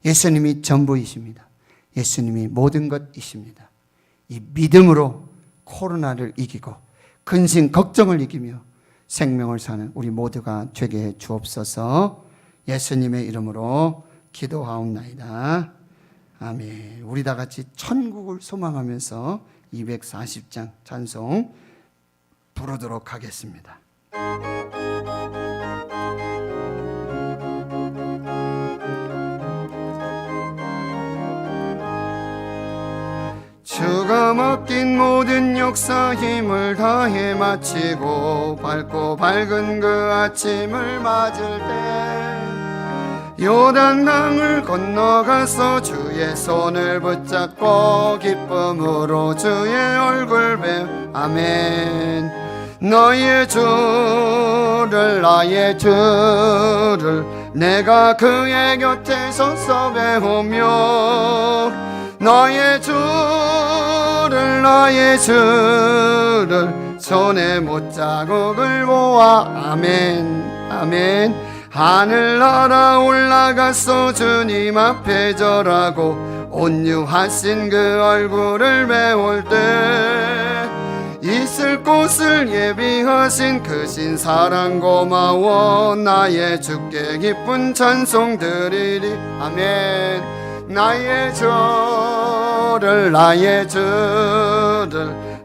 예수님이 전부이십니다. 예수님이 모든 것이십니다. 이 믿음으로 코로나를 이기고 근심 걱정을 이기며 생명을 사는 우리 모두가 되게 해 주옵소서. 예수님의 이름으로 기도하옵나이다. 아멘. 우리 다 같이 천국을 소망하면서 240장 찬송 부르도록 하겠습니다. 주가 맡긴 모든 역사 힘을 다해 마치고 밝고 밝은 그 아침을 맞을 때 요단강을 건너가서 주의 손을 붙잡고 기쁨으로 주의 얼굴 뵈 아멘. 너의 주를 나의 주를 내가 그의 곁에 서서 배우며 너의 주를 나의 주를 손에 못자국을 모아 아멘 아멘. 하늘나라 올라가서 주님 앞에 절하고 온유하신 그 얼굴을 배울 때 있을 곳을 예비하신 크신 사랑 고마워 나의 주께 기쁜 찬송 드리리 아멘. 나의 주를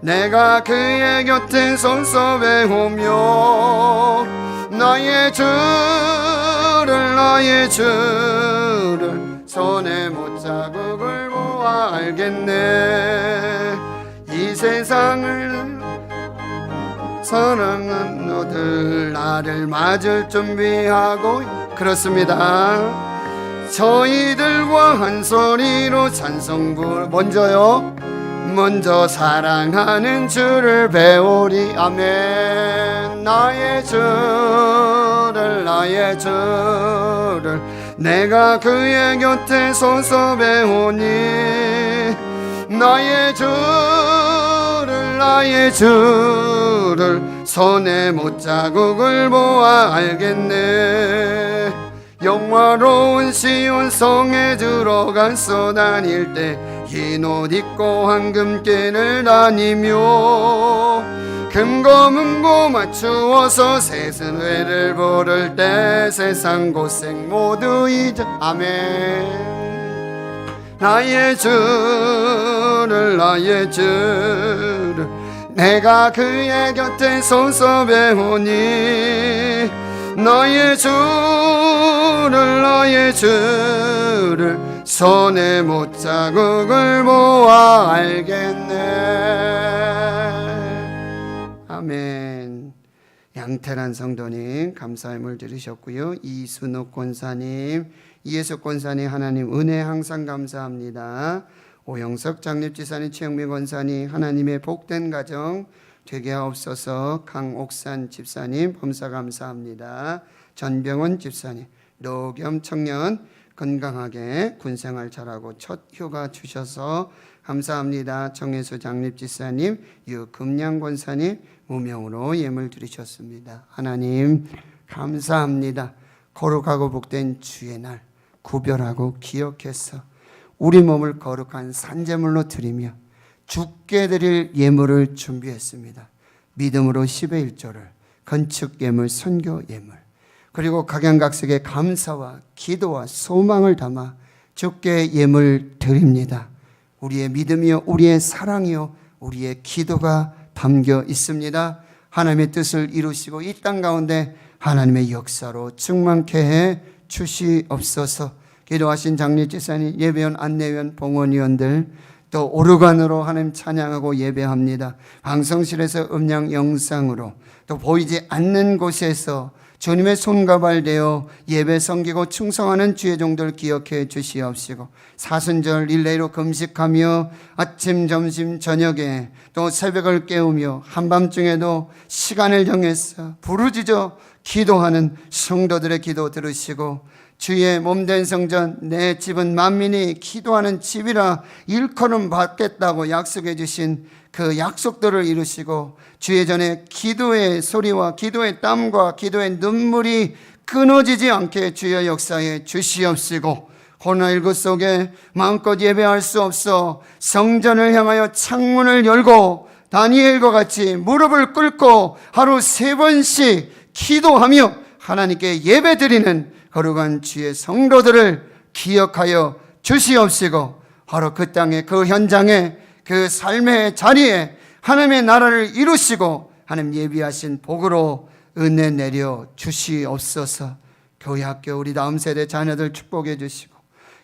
내가 그의 곁에 서서 배우며 나의 주를 손에 못자국을 모아 알겠네. 이 세상을 사랑한 너들 나를 맞을 준비하고 그렇습니다. 저희들과 한 소리로 찬송 먼저요. 먼저 사랑하는 주를 배우리 아멘. 나의 주를 내가 그의 곁에 서서 배우니 나의 주를 손에 못자국을 모아 알겠네. 영화로운 시온 성에 들어가서 다닐 때 흰 옷 입고 황금길을 다니며 금고문고 맞추어서 새순회를 부를 때 세상 고생 모두 잊어 아멘. 나의 주를 내가 그의 곁에 서서 배우니 너의 주를 손에 못자국을 모아 알겠네. 아멘. 양태란 성도님 감사함을 들으셨고요. 이순옥 권사님, 이예숙 권사님 하나님 은혜 항상 감사합니다. 오영석 장립지사님, 최영민 권사님 하나님의 복된 가정 되게 하옵소서. 강옥산 집사님 범사 감사합니다. 전병원 집사님 노겸 청년 건강하게 군생활 잘하고 첫 휴가 주셔서 감사합니다. 정혜수 장립집사님, 유금양 권사님 무명으로 예물 드리셨습니다. 하나님 감사합니다. 거룩하고 복된 주의 날 구별하고 기억해서 우리 몸을 거룩한 산제물로 드리며 주께 드릴 예물을 준비했습니다. 믿음으로 10의 1조를 건축 예물, 선교 예물, 그리고 각양각색의 감사와 기도와 소망을 담아 주께 예물 드립니다. 우리의 믿음이요, 우리의 사랑이요, 우리의 기도가 담겨 있습니다. 하나님의 뜻을 이루시고 이 땅 가운데 하나님의 역사로 충만케 해 주시옵소서. 기도하신 장례집사님, 예배원, 안내위원, 봉헌위원들 또 오르간으로 하나님 찬양하고 예배합니다. 방송실에서 음량 영상으로 또 보이지 않는 곳에서 주님의 손과 발 되어 예배 섬기고 충성하는 주의 종들 기억해 주시옵시고, 사순절 일례로 금식하며 아침 점심 저녁에 또 새벽을 깨우며 한밤중에도 시간을 정해서 부르짖어 기도하는 성도들의 기도 들으시고, 주의 몸된 성전 내 집은 만민이 기도하는 집이라 일컬음 받겠다고 약속해 주신 그 약속들을 이루시고, 주의 전에 기도의 소리와 기도의 땀과 기도의 눈물이 끊어지지 않게 주여 역사해 주시옵시고, 코로나19 속에 마음껏 예배할 수 없어 성전을 향하여 창문을 열고 다니엘과 같이 무릎을 꿇고 하루 3번씩 기도하며 하나님께 예배드리는 거룩한 주의 성도들을 기억하여 주시옵시고, 바로 그 땅에 그 현장에 그 삶의 자리에 하나님의 나라를 이루시고 하나님 예비하신 복으로 은혜 내려 주시옵소서. 교회 학교 우리 다음 세대 자녀들 축복해 주시고,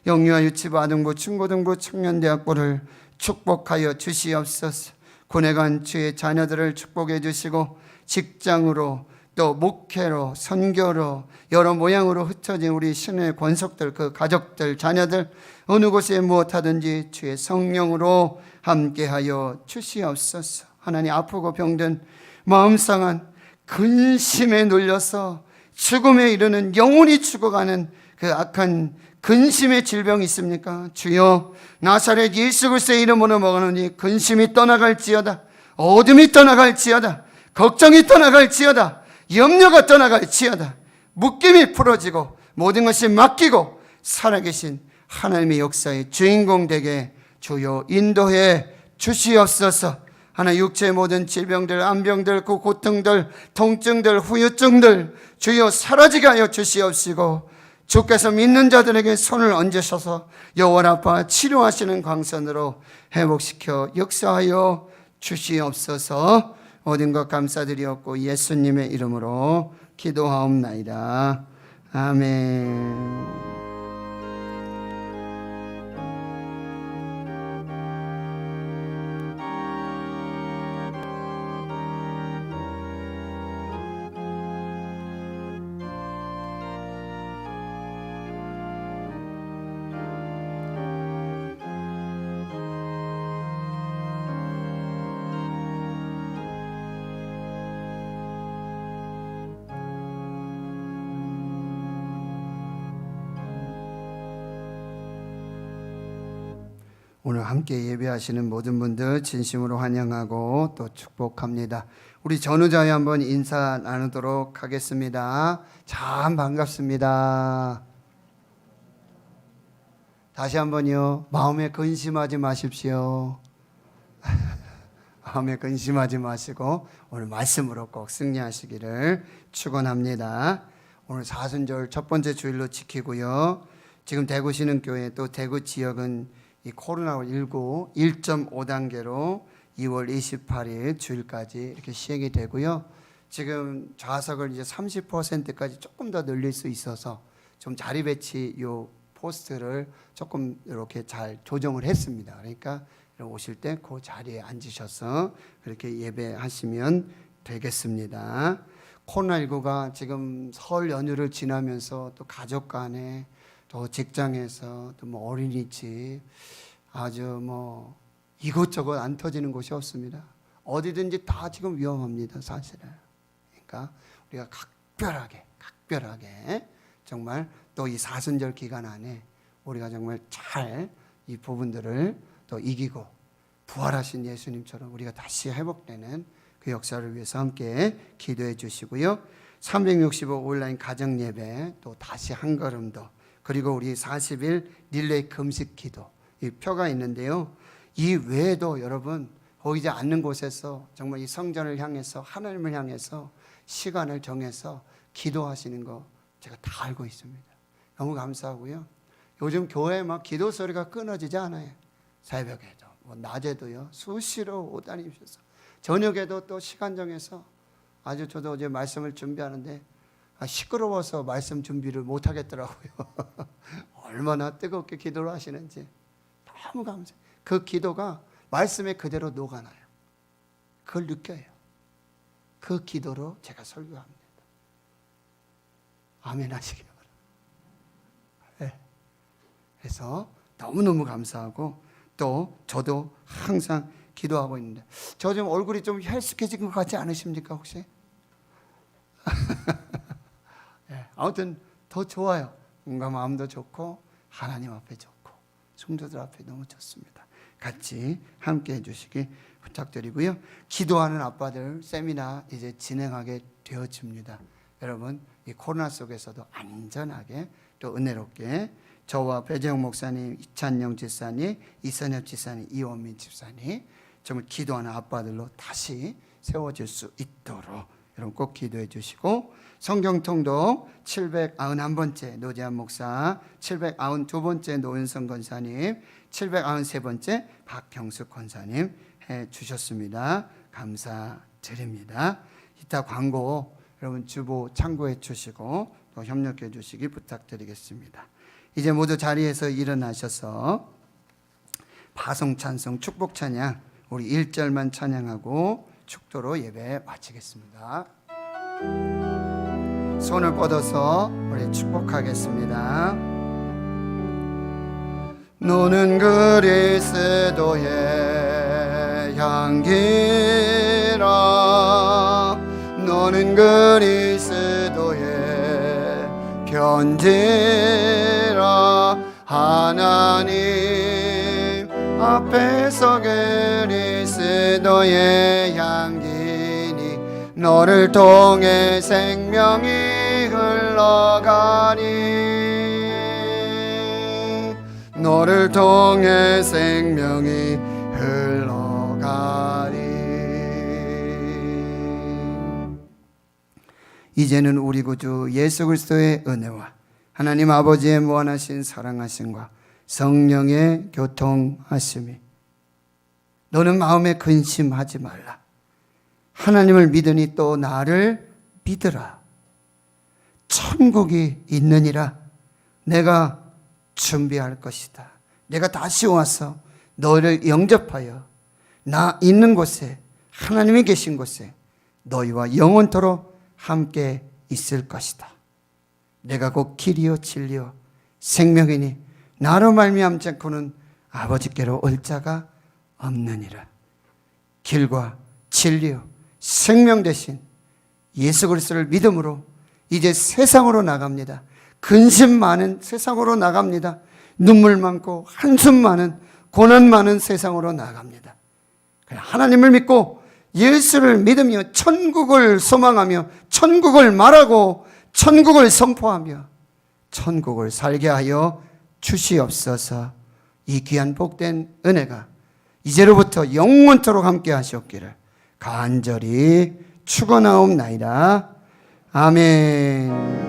영유아 유치부 아동부 중고등부 청년대학부를 축복하여 주시옵소서. 군에 간 주의 자녀들을 축복해 주시고, 직장으로 또 목회로 선교로 여러 모양으로 흩어진 우리 신의 권속들, 그 가족들, 자녀들 어느 곳에 무엇하든지 주의 성령으로 함께하여 주시옵소서. 하나님, 아프고 병든 마음 상한 근심에 눌려서 죽음에 이르는 영혼이 죽어가는 그 악한 근심의 질병이 있습니까? 주여, 나사렛 예수 그리스도의 이름으로 먹으니 근심이 떠나갈지어다, 어둠이 떠나갈지어다, 걱정이 떠나갈지어다, 염려가 떠나갈지어다, 묶임이 풀어지고 모든 것이 맡기고 살아계신 하나님의 역사의 주인공 되게 주여 인도해 주시옵소서. 하나 육체의 모든 질병들, 암병들, 그 고통들, 통증들, 후유증들 주여 사라지게 하여 주시옵시고, 주께서 믿는 자들에게 손을 얹으셔서 여호와 라파 치료하시는 광선으로 회복시켜 역사하여 주시옵소서. 모든 것 감사드리옵고 예수님의 이름으로 기도하옵나이다. 아멘. 오늘 함께 예배하시는 모든 분들 진심으로 환영하고 또 축복합니다. 우리 전우자에 한번 인사 나누도록 하겠습니다. 참 반갑습니다. 다시 한번요. 마음에 근심하지 마십시오. 마음에 근심하지 마시고 오늘 말씀으로 꼭 승리하시기를 축원합니다. 오늘 사순절 첫 번째 주일로 지키고요. 지금 대구 신흥교회 또 대구 지역은 이 코로나19 1.5단계로 2월 28일 주일까지 이렇게 시행이 되고요. 지금 좌석을 이제 30%까지 조금 더 늘릴 수 있어서 좀 자리 배치 요 포스트를 조금 이렇게 잘 조정을 했습니다. 그러니까 오실 때 그 자리에 앉으셔서 그렇게 예배하시면 되겠습니다. 코로나19가 지금 설 연휴를 지나면서 또 가족 간에 또 직장에서 또 뭐 어린이집 아주 뭐 이것저것 안 터지는 곳이 없습니다. 어디든지 다 지금 위험합니다, 사실은. 그러니까 우리가 각별하게 정말 또 이 사순절 기간 안에 우리가 정말 잘 이 부분들을 또 이기고 부활하신 예수님처럼 우리가 다시 회복되는 그 역사를 위해서 함께 기도해 주시고요. 365 온라인 가정 예배 또 다시 한 걸음 더, 그리고 우리 40일 릴레이 금식 기도 이 표가 있는데요. 이 외에도 여러분 보이지 않는 곳에서 정말 이 성전을 향해서 하나님을 향해서 시간을 정해서 기도하시는 거 제가 다 알고 있습니다. 너무 감사하고요. 요즘 교회에 막 기도 소리가 끊어지지 않아요. 새벽에도 뭐 낮에도요. 수시로 오다니셔서 저녁에도 또 시간 정해서 아주 저도 어제 말씀을 준비하는데 시끄러워서 말씀 준비를 못 하겠더라고요. 얼마나 뜨겁게 기도를 하시는지 너무 감사해요. 그 기도가 말씀에 그대로 녹아나요. 그걸 느껴요. 그 기도로 제가 설교합니다. 아멘 하시기 바랍니다. 그래서 너무너무 감사하고 또 저도 항상 기도하고 있는데 저 좀 얼굴이 좀 헬스케진 것 같지 않으십니까 혹시? 아무튼 더 좋아요. 뭔가 마음도 좋고 하나님 앞에 좋고 성도들 앞에 너무 좋습니다. 같이 함께 해주시기 부탁드리고요. 기도하는 아빠들 세미나 이제 진행하게 되어집니다. 여러분 이 코로나 속에서도 안전하게 또 은혜롭게 저와 배재영 목사님, 이찬영 집사님, 이선엽 집사님, 이원민 집사님 정말 기도하는 아빠들로 다시 세워질 수 있도록 여러분 꼭 기도해 주시고 성경 통독 791번째 노재한 목사, 792번째 노은성 권사님, 793번째 박경숙 권사님 해 주셨습니다. 감사드립니다. 이따 광고 여러분 주보 참고해 주시고 또 협력해 주시기 부탁드리겠습니다. 이제 모두 자리에서 일어나셔서 파송 찬송 축복 찬양 우리 1절만 찬양하고 축도로 예배 마치겠습니다. 손을 뻗어서 우리 축복하겠습니다. 너는 그리스도의 향기라 너는 그리스도의 편지라 하나님 앞에서 그리스도의 향기니 너를 통해 생명이 흘러가니 너를 통해 생명이 흘러가니 이제는 우리 구주 예수 그리스도의 은혜와 하나님 아버지의 무한하신 사랑하심과 성령의 교통하심이 너는 마음에 근심하지 말라. 하나님을 믿으니 또 나를 믿으라. 천국이 있느니라. 내가 준비할 것이다. 내가 다시 와서 너를 영접하여 나 있는 곳에 하나님이 계신 곳에 너희와 영원토록 함께 있을 것이다. 내가 곧 길이요 진리요 생명이니 나로 말미암지 않고는 아버지께로 올 자가 없느니라. 길과 진리요 생명 되신 예수 그리스도를 믿음으로 이제 세상으로 나갑니다. 근심 많은 세상으로 나갑니다. 눈물 많고 한숨 많은 고난 많은 세상으로 나갑니다. 하나님을 믿고 예수를 믿으며 천국을 소망하며 천국을 말하고 천국을 선포하며 천국을 살게 하여 주시옵소서. 이 귀한 복된 은혜가 이제로부터 영원토록 함께 하시옵기를 간절히 축원하옵나이다. 아멘.